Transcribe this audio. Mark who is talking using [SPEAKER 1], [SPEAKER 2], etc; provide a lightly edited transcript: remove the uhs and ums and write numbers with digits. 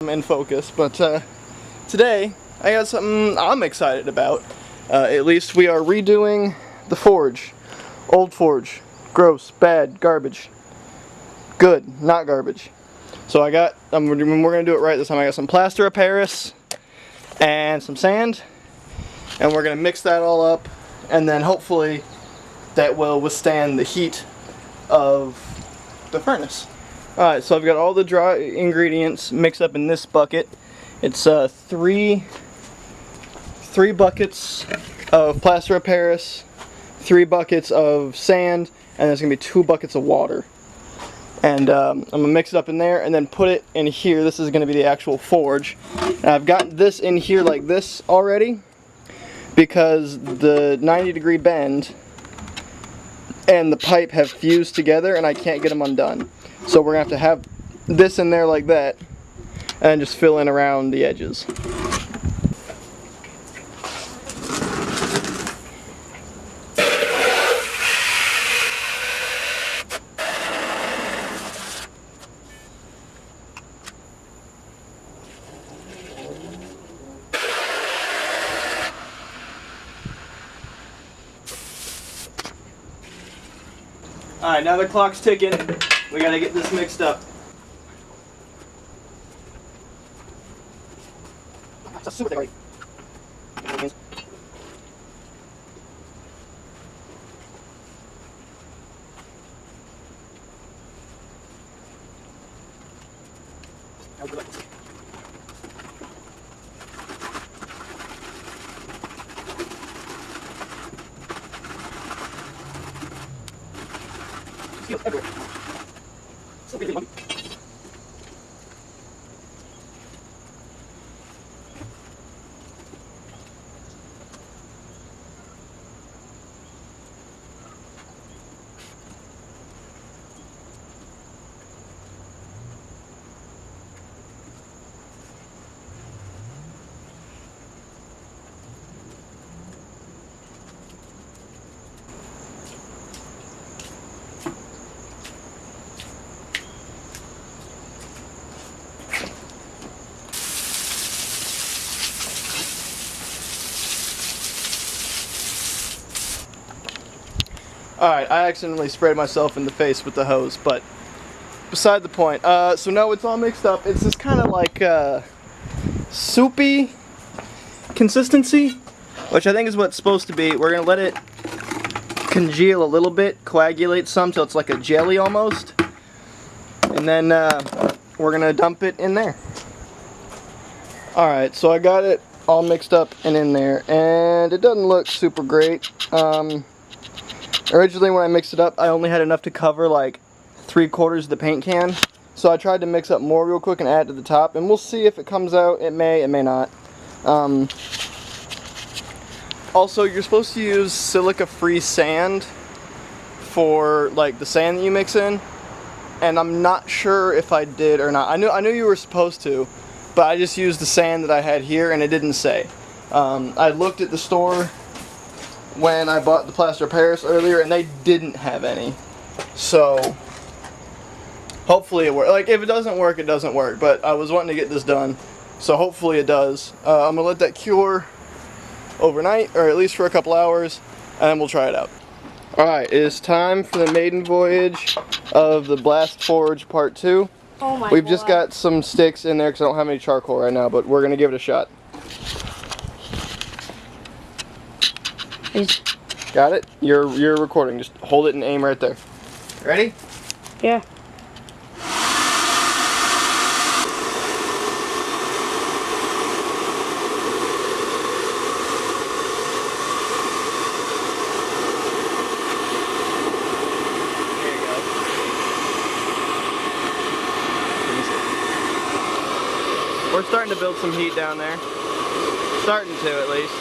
[SPEAKER 1] in focus, but today I got something I'm excited about. At least we are redoing the forge. Old forge. Gross, bad, garbage. Good, not garbage. So we're gonna do it right this time. I got some plaster of Paris and some sand, and we're gonna mix that all up, and then hopefully that will withstand the heat of the furnace. Alright, so I've got all the dry ingredients mixed up in this bucket. It's three buckets of plaster of Paris, 3 buckets of sand, and there's going to be 2 buckets of water. And I'm going to mix it up in there and then put it in here. This is going to be the actual forge. And I've got this in here like this already because the 90-degree bend and the pipe have fused together and I can't get them undone. So we're going to have this in there like that and just fill in around the edges. Alright, now the clock's ticking. We gotta get this mixed up. Everywhere. Alright, I accidentally sprayed myself in the face with the hose, but beside the point. So now it's all mixed up. It's this kind of like soupy consistency, which I think is what it's supposed to be. We're going to let it congeal a little bit, coagulate some till it's like a jelly almost, and then we're going to dump it in there. Alright, so I got it all mixed up and in there, and it doesn't look super great. Originally when I mixed it up, I only had enough to cover like 3/4 of the paint can. So I tried to mix up more real quick and add to the top, and we'll see if it comes out. It may not. Also, you're supposed to use silica-free sand for like the sand that you mix in, and I'm not sure if I did or not. I knew you were supposed to, but I just used the sand that I had here, and it didn't say. I looked at the store when I bought the plaster of Paris earlier, and they didn't have any. So hopefully it works. Like, if it doesn't work, it doesn't work. But I was wanting to get this done, so hopefully it does. I'm gonna let that cure overnight, or at least for a couple hours, and then we'll try it out. Alright, it is time for the maiden voyage of the Blast Forge Part 2.
[SPEAKER 2] Oh my
[SPEAKER 1] We've
[SPEAKER 2] God.
[SPEAKER 1] just got some sticks in there because I don't have any charcoal right now, but we're gonna give it a shot. Got it? You're recording. Just hold it and aim right there. Ready?
[SPEAKER 2] Yeah.
[SPEAKER 1] There you go. We're starting to build some heat down there. Starting to, at least.